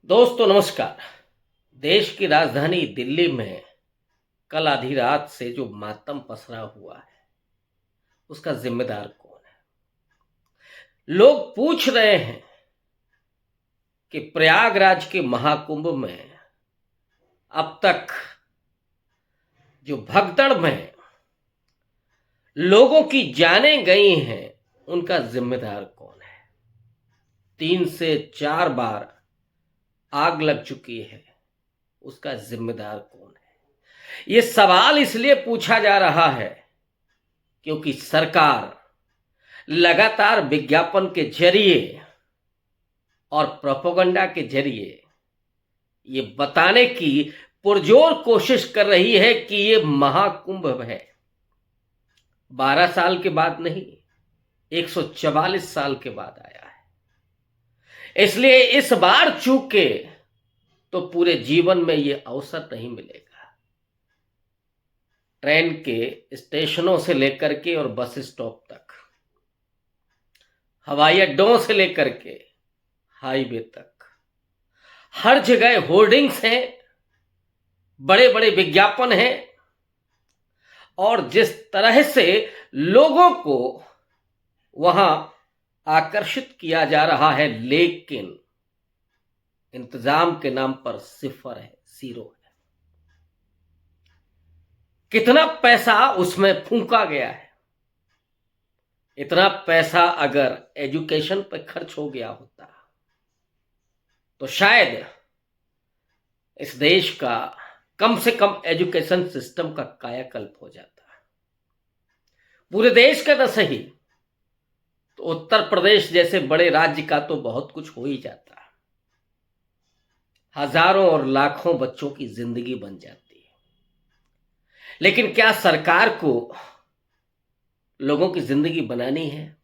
दोस्तों नमस्कार। देश की राजधानी दिल्ली में कल आधी रात से जो मातम पसरा हुआ है उसका जिम्मेदार कौन है। लोग पूछ रहे हैं कि प्रयागराज के महाकुंभ में अब तक जो भगदड़ में लोगों की जानें गई हैं उनका जिम्मेदार कौन है। 3 से 4 बार आग लग चुकी है, उसका जिम्मेदार कौन है। ये सवाल इसलिए पूछा जा रहा है क्योंकि सरकार लगातार विज्ञापन के जरिए और प्रोपेगेंडा के जरिए ये बताने की पुरजोर कोशिश कर रही है कि ये महाकुंभ है 12 साल के बाद नहीं, 144 साल के बाद आया है। इसलिए इस बार चूके तो पूरे जीवन में ये अवसर नहीं मिलेगा। ट्रेन के स्टेशनों से लेकर के और बस स्टॉप तक, हवाई अड्डों से लेकर के हाईवे तक, हर जगह होर्डिंग्स हैं, बड़े बड़े विज्ञापन हैं और जिस तरह से लोगों को वहां आकर्षित किया जा रहा है, लेकिन इंतजाम के नाम पर सिफर है, जीरो है। कितना पैसा उसमें फूंका गया है। इतना पैसा अगर एजुकेशन पर खर्च हो गया होता तो शायद इस देश का कम से कम एजुकेशन सिस्टम का कायाकल्प हो जाता। पूरे देश का न सही तो उत्तर प्रदेश जैसे बड़े राज्य का तो बहुत कुछ हो ही जाता। हजारों और लाखों बच्चों की जिंदगी बन जाती है। लेकिन क्या सरकार को लोगों की जिंदगी बनानी है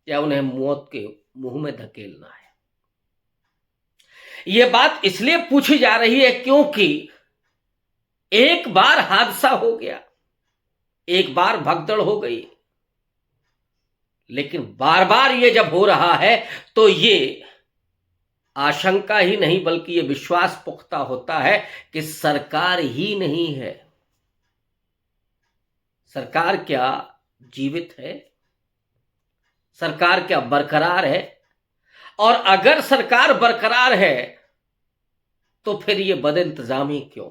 या उन्हें मौत के मुंह में धकेलना है। यह बात इसलिए पूछी जा रही है क्योंकि एक बार हादसा हो गया, एक बार भगदड़ हो गई, लेकिन बार बार ये जब हो रहा है तो ये आशंका ही नहीं बल्कि ये विश्वास पुख्ता होता है कि सरकार ही नहीं है। सरकार क्या जीवित है? सरकार क्या बरकरार है? और अगर सरकार बरकरार है तो फिर ये बदइंतजामी क्यों?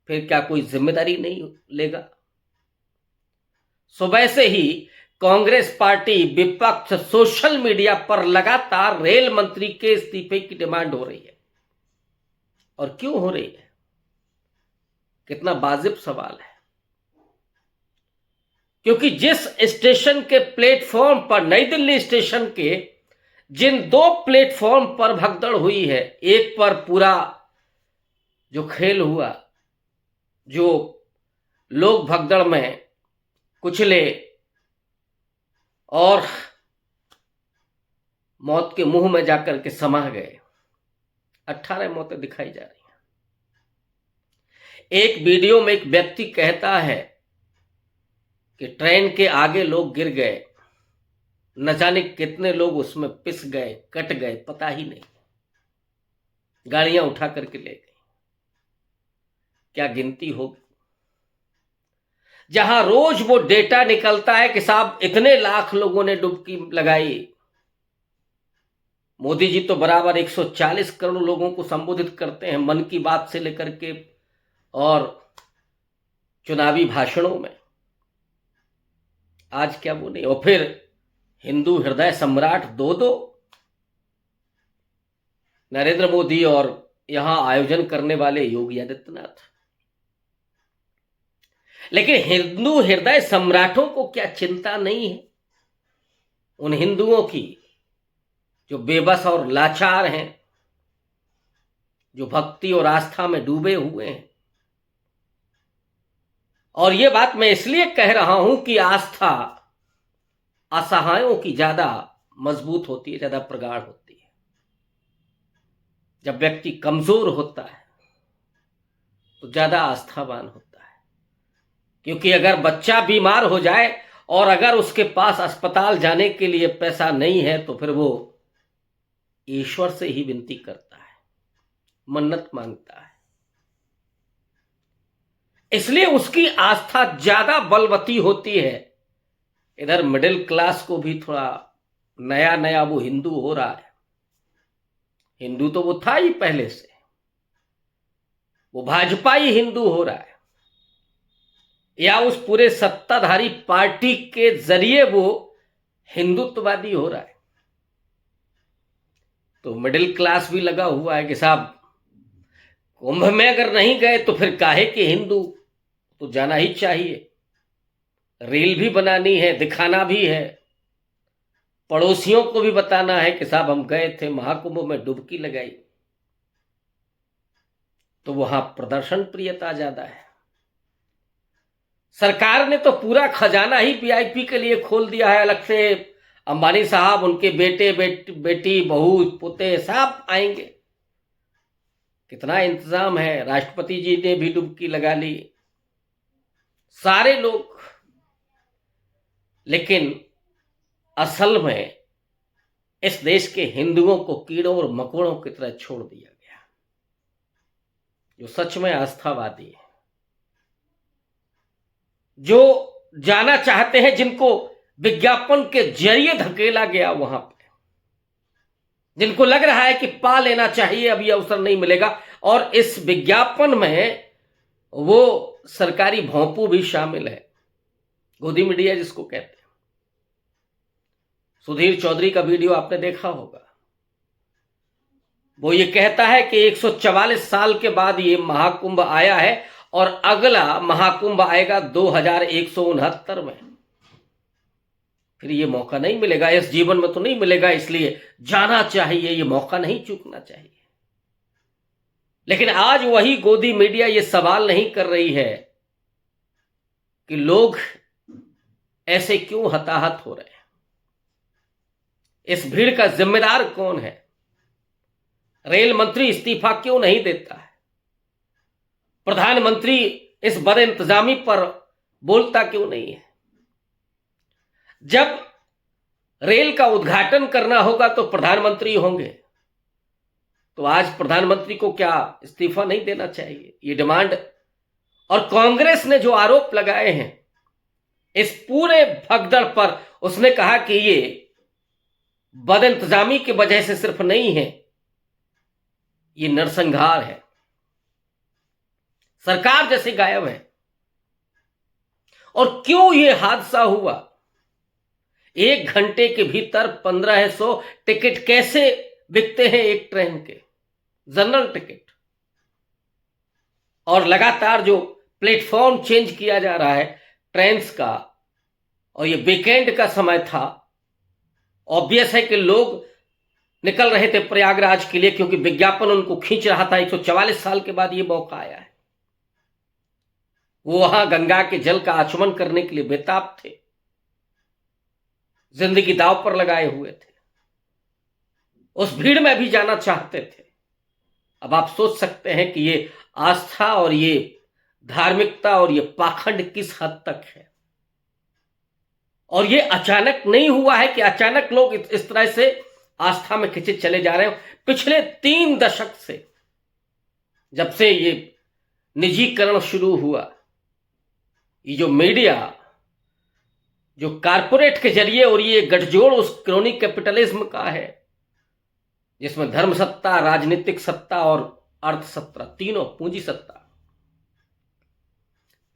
फिर क्या कोई जिम्मेदारी नहीं लेगा? सुबह से ही कांग्रेस पार्टी, विपक्ष सोशल मीडिया पर लगातार रेल मंत्री के इस्तीफे की डिमांड हो रही है। और क्यों हो रही है? कितना वाजिब सवाल है। क्योंकि जिस स्टेशन के प्लेटफॉर्म पर, नई दिल्ली स्टेशन के जिन 2 प्लेटफॉर्म पर भगदड़ हुई है, एक पर पूरा जो खेल हुआ, जो लोग भगदड़ में कुचले और मौत के मुंह में जाकर के समा गए, 18 मौतें दिखाई जा रही हैं। एक वीडियो में एक व्यक्ति कहता है कि ट्रेन के आगे लोग गिर गए, न जाने कितने लोग उसमें पिस गए, कट गए, पता ही नहीं, गाड़ियां उठा करके ले गई। क्या गिनती होगी? जहां रोज वो डेटा निकलता है कि साहब इतने लाख लोगों ने डुबकी लगाई। मोदी जी तो बराबर 140 करोड़ लोगों को संबोधित करते हैं मन की बात से लेकर के और चुनावी भाषणों में। आज क्या वो नहीं। और फिर हिंदू हृदय सम्राट दो नरेंद्र मोदी और यहां आयोजन करने वाले योगी आदित्यनाथ। लेकिन हिंदू हृदय सम्राटों को क्या चिंता नहीं है उन हिंदुओं की जो बेबस और लाचार हैं, जो भक्ति और आस्था में डूबे हुए हैं। और यह बात मैं इसलिए कह रहा हूं कि आस्था असहायों की ज्यादा मजबूत होती है, ज्यादा प्रगाढ़ होती है। जब व्यक्ति कमजोर होता है तो ज्यादा आस्थावान होता है। क्योंकि अगर बच्चा बीमार हो जाए और अगर उसके पास अस्पताल जाने के लिए पैसा नहीं है तो फिर वो ईश्वर से ही विनती करता है, मन्नत मांगता है। इसलिए उसकी आस्था ज्यादा बलवती होती है। इधर मिडिल क्लास को भी थोड़ा नया नया वो हिंदू हो रहा है। हिंदू तो वो था ही पहले से, वो भाजपाई हिंदू हो रहा है, या उस पूरे सत्ताधारी पार्टी के जरिए वो हिंदुत्ववादी हो रहा है। तो मिडिल क्लास भी लगा हुआ है कि साहब कुंभ में अगर नहीं गए तो फिर काहे के हिंदू, तो जाना ही चाहिए। रील भी बनानी है, दिखाना भी है, पड़ोसियों को भी बताना है कि साहब हम गए थे महाकुंभ में, डुबकी लगाई। तो वहां प्रदर्शन प्रियता ज्यादा है। सरकार ने तो पूरा खजाना ही वीआईपी के लिए खोल दिया है अलग से। अंबानी साहब, उनके बेटे बेटी बहू पोते सब आएंगे। कितना इंतजाम है। राष्ट्रपति जी ने भी डुबकी लगा ली, सारे लोग। लेकिन असल में इस देश के हिंदुओं को कीड़ों और मकोड़ों की तरह छोड़ दिया गया। जो सच में आस्थावादी है, जो जाना चाहते हैं, जिनको विज्ञापन के जरिए धकेला गया वहां पे, जिनको लग रहा है कि पा लेना चाहिए, अब ये अवसर नहीं मिलेगा। और इस विज्ञापन में वो सरकारी भोंपू भी शामिल है, गोदी मीडिया जिसको कहते हैं। सुधीर चौधरी का वीडियो आपने देखा होगा। वो ये कहता है कि 144 साल के बाद ये महाकुंभ आया है और अगला महाकुंभ आएगा 2169 में। फिर ये मौका नहीं मिलेगा, इस जीवन में तो नहीं मिलेगा, इसलिए जाना चाहिए, ये मौका नहीं चूकना चाहिए। लेकिन आज वही गोदी मीडिया ये सवाल नहीं कर रही है कि लोग ऐसे क्यों हताहत हो रहे हैं, इस भीड़ का जिम्मेदार कौन है, रेल मंत्री इस्तीफा क्यों नहीं देता है, प्रधानमंत्री इस बदइंतजामी पर बोलता क्यों नहीं है। जब रेल का उद्घाटन करना होगा तो प्रधानमंत्री होंगे, तो आज प्रधानमंत्री को क्या इस्तीफा नहीं देना चाहिए, ये डिमांड। और कांग्रेस ने जो आरोप लगाए हैं इस पूरे भगदड़ पर, उसने कहा कि ये बदइंतजामी की वजह से सिर्फ नहीं है, ये नरसंहार है। सरकार जैसे गायब है। और क्यों ये हादसा हुआ, 1 घंटे के भीतर 1500 टिकट कैसे बिकते हैं एक ट्रेन के, जनरल टिकट। और लगातार जो प्लेटफॉर्म चेंज किया जा रहा है ट्रेन्स का, और ये वीकेंड का समय था, ऑब्वियस है कि लोग निकल रहे थे प्रयागराज के लिए, क्योंकि विज्ञापन उनको खींच रहा था। 144 साल के बाद ये मौका आया है। वो वहां गंगा के जल का आचमन करने के लिए बेताब थे, जिंदगी दांव पर लगाए हुए थे, उस भीड़ में भी जाना चाहते थे। अब आप सोच सकते हैं कि ये आस्था और ये धार्मिकता और ये पाखंड किस हद तक है। और ये अचानक नहीं हुआ है कि अचानक लोग इस तरह से आस्था में खिंचे चले जा रहे हैं। पिछले 3 दशक से, जब से ये निजीकरण शुरू हुआ, ये जो मीडिया, जो कारपोरेट के जरिए, और ये गठजोड़ उस क्रोनी कैपिटलिज्म का है, जिसमें धर्म सत्ता, राजनीतिक सत्ता और अर्थ सत्ता, तीनों पूंजी सत्ता,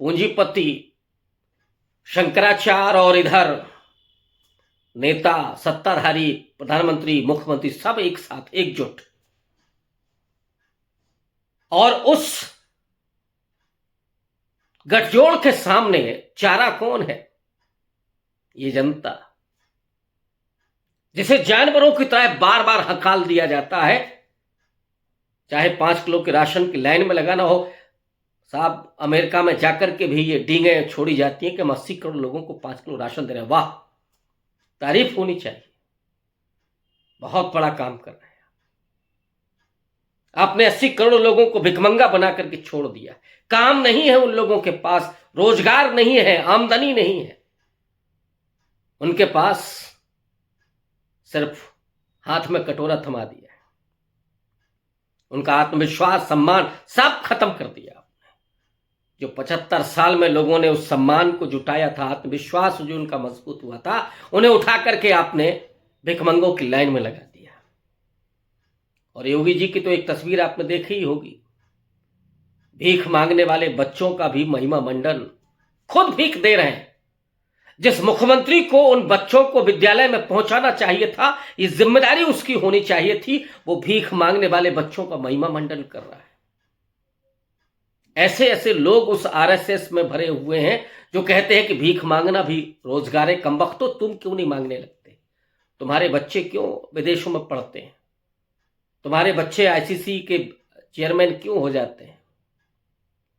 पूंजीपति शंकराचार्य और इधर नेता, सत्ताधारी, प्रधानमंत्री, मुख्यमंत्री, सब एक साथ एकजुट। और उस गठजोड़ के सामने चारा कौन है, ये जनता, जिसे जानवरों की तरह बार बार हकाल दिया जाता है। चाहे 5 किलो के राशन की लाइन में लगाना हो, साहब अमेरिका में जाकर के भी ये डींगे छोड़ी जाती हैं कि हम 80 करोड़ लोगों को 5 किलो राशन दे रहे हैं। वाह, तारीफ होनी चाहिए, बहुत बड़ा काम कर रहे हैं। आपने 80 करोड़ लोगों को भिखमंगा बना करके छोड़ दिया। काम नहीं है उन लोगों के पास, रोजगार नहीं है, आमदनी नहीं है, उनके पास सिर्फ हाथ में कटोरा थमा दिया है। उनका आत्मविश्वास, सम्मान सब खत्म कर दिया आपने। जो 75 साल में लोगों ने उस सम्मान को जुटाया था, आत्मविश्वास जो उनका मजबूत हुआ था, उन्हें उठा करके आपने भिखमंगों की लाइन में लगा दिया। और योगी जी की तो एक तस्वीर आपने देखी ही होगी, भीख मांगने वाले बच्चों का भी महिमा मंडन, खुद भीख दे रहे हैं। जिस मुख्यमंत्री को उन बच्चों को विद्यालय में पहुंचाना चाहिए था, ये जिम्मेदारी उसकी होनी चाहिए थी, वो भीख मांगने वाले बच्चों का महिमा मंडन कर रहा है। ऐसे ऐसे लोग उस आरएसएस में भरे हुए हैं जो कहते हैं कि भीख मांगना भी रोजगार है। कमबख्तो, तुम क्यों नहीं मांगने लगते? तुम्हारे बच्चे क्यों विदेशों में पढ़ते हैं? तुम्हारे बच्चे आईसीसी के चेयरमैन क्यों हो जाते हैं?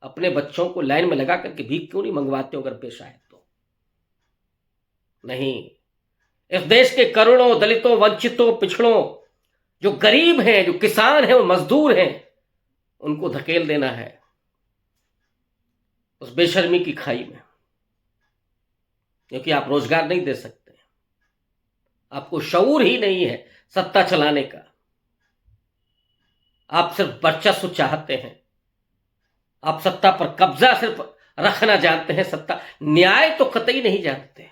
अपने बच्चों को लाइन में लगा करके भीख क्यों नहीं मंगवाते हो अगर पेशा है तो? नहीं, इस देश के करोड़ों दलितों, वंचितों, पिछड़ों, जो गरीब हैं, जो किसान हैं, वो मजदूर हैं, उनको धकेल देना है उस बेशर्मी की खाई में, क्योंकि आप रोजगार नहीं दे सकते, आपको शऊर ही नहीं है सत्ता चलाने का। आप सिर्फ वर्चस्व चाहते हैं, आप सत्ता पर कब्जा सिर्फ रखना जानते हैं, सत्ता, न्याय तो कतई नहीं जानते।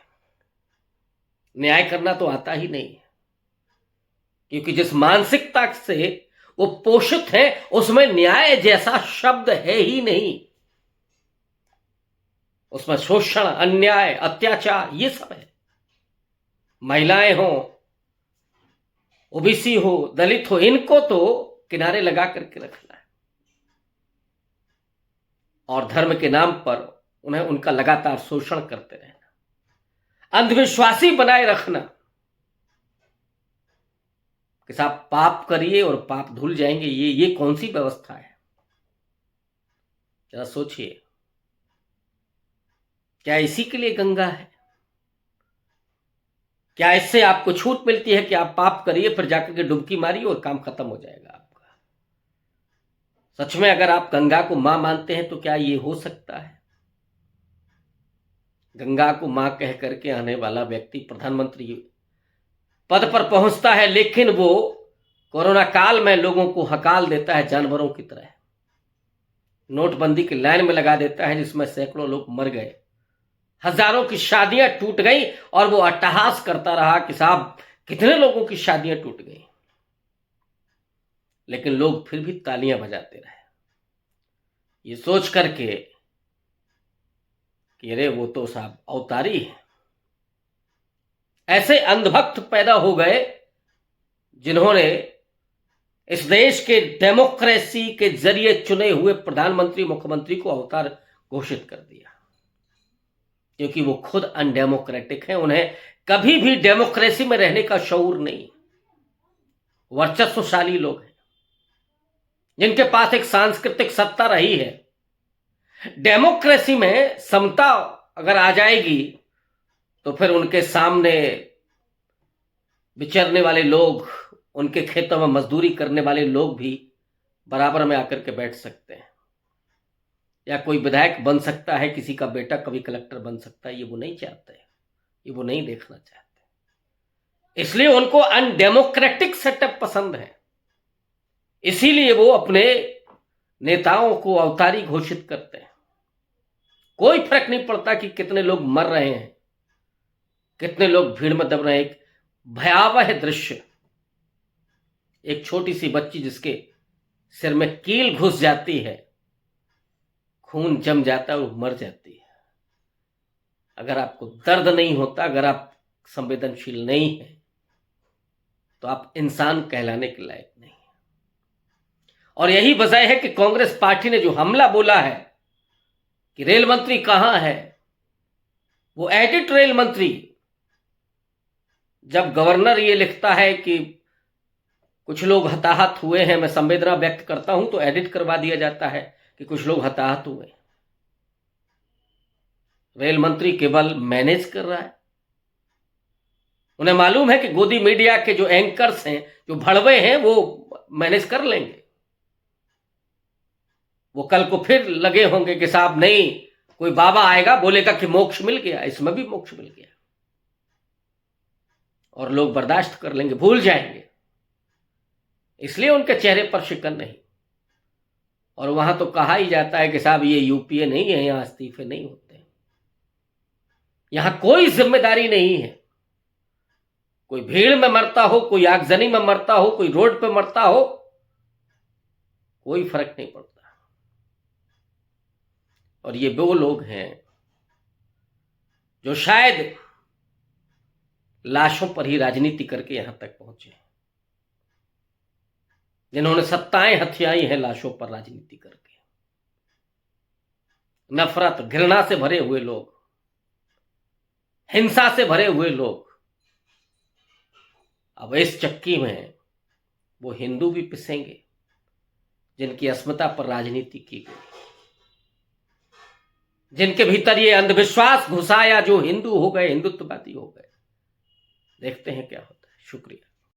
न्याय करना तो आता ही नहीं है, क्योंकि जिस मानसिकता से वो पोषित है उसमें न्याय जैसा शब्द है ही नहीं। उसमें शोषण, अन्याय, अत्याचार, ये सब है। महिलाएं हो, ओबीसी हो, दलित हो, इनको तो किनारे लगा करके रखना है और धर्म के नाम पर उन्हें उनका लगातार शोषण करते रहना, अंधविश्वासी बनाए रखना कि साहब पाप करिए और पाप धुल जाएंगे। ये कौन सी व्यवस्था है? जरा सोचिए, क्या इसी के लिए गंगा है? क्या इससे आपको छूट मिलती है कि आप पाप करिए फिर जाकर के डुबकी मारिए और काम खत्म हो जाएगा आपका? सच में अगर आप गंगा को मां मानते हैं तो क्या ये हो सकता है? गंगा को मां कह करके आने वाला व्यक्ति प्रधानमंत्री पद पर पहुंचता है, लेकिन वो कोरोना काल में लोगों को हकाल देता है जानवरों की तरह। नोटबंदी की लाइन में लगा देता है जिसमें सैकड़ों लोग मर गए, हजारों की शादियां टूट गई और वो अट्टहास करता रहा कि साहब कितने लोगों की शादियां टूट गई, लेकिन लोग फिर भी तालियां बजाते रहे, ये सोच करके कि अरे वो तो साहब अवतारी है। ऐसे अंधभक्त पैदा हो गए जिन्होंने इस देश के डेमोक्रेसी के जरिए चुने हुए प्रधानमंत्री, मुख्यमंत्री को अवतार घोषित कर दिया, क्योंकि वो खुद अनडेमोक्रेटिक हैं। उन्हें कभी भी डेमोक्रेसी में रहने का शऊर नहीं। वर्चस्वशाली लोग हैं जिनके पास एक सांस्कृतिक सत्ता रही है। डेमोक्रेसी में समता अगर आ जाएगी तो फिर उनके सामने विचरने वाले लोग, उनके खेतों में मजदूरी करने वाले लोग भी बराबर में आकर के बैठ सकते हैं, या कोई विधायक बन सकता है, किसी का बेटा कभी कलेक्टर बन सकता है। ये वो नहीं चाहते, ये वो नहीं देखना चाहते, इसलिए उनको अनडेमोक्रेटिक सेटअप पसंद है। इसीलिए वो अपने नेताओं को अवतारी घोषित करते हैं। कोई फर्क नहीं पड़ता कि कितने लोग मर रहे हैं, कितने लोग भीड़ में दब रहे हैं। एक भयावह दृश्य, एक छोटी सी बच्ची जिसके सिर में कील घुस जाती है, खून जम जाता है और मर जाती है। अगर आपको दर्द नहीं होता, अगर आप संवेदनशील नहीं हैं, तो आप इंसान कहलाने के लायक नहीं है। और यही वजह है कि कांग्रेस पार्टी ने जो हमला बोला है कि रेल मंत्री कहां है, वो एडिट रेल मंत्री। जब गवर्नर ये लिखता है कि कुछ लोग हताहत हुए हैं, मैं संवेदना व्यक्त करता हूं, तो एडिट करवा दिया जाता है कि कुछ लोग हताहत हुए। रेल मंत्री केवल मैनेज कर रहा है। उन्हें मालूम है कि गोदी मीडिया के जो एंकर्स हैं, जो भड़वे हैं, वो मैनेज कर लेंगे। वो कल को फिर लगे होंगे कि साहब नहीं, कोई बाबा आएगा बोलेगा कि मोक्ष मिल गया, इसमें भी मोक्ष मिल गया, और लोग बर्दाश्त कर लेंगे, भूल जाएंगे। इसलिए उनके चेहरे पर शिकन नहीं। और वहां तो कहा ही जाता है कि साहब ये यूपीए नहीं है, यहां इस्तीफे नहीं होते, यहां कोई जिम्मेदारी नहीं है। कोई भीड़ में मरता हो, कोई आगजनी में मरता हो, कोई रोड पे मरता हो, कोई फर्क नहीं पड़ता। और ये वो लोग हैं जो शायद लाशों पर ही राजनीति करके यहां तक पहुंचे, जिन्होंने सत्ताएं हथियाई हैं लाशों पर राजनीति करके। नफरत घृणा से भरे हुए लोग, हिंसा से भरे हुए लोग। अब इस चक्की में वो हिंदू भी पिसेंगे जिनकी अस्मिता पर राजनीति की गई, जिनके भीतर ये अंधविश्वास घुसाया, जो हिंदू हो गए, हिंदुत्ववादी हो गए। देखते हैं क्या होता है। शुक्रिया।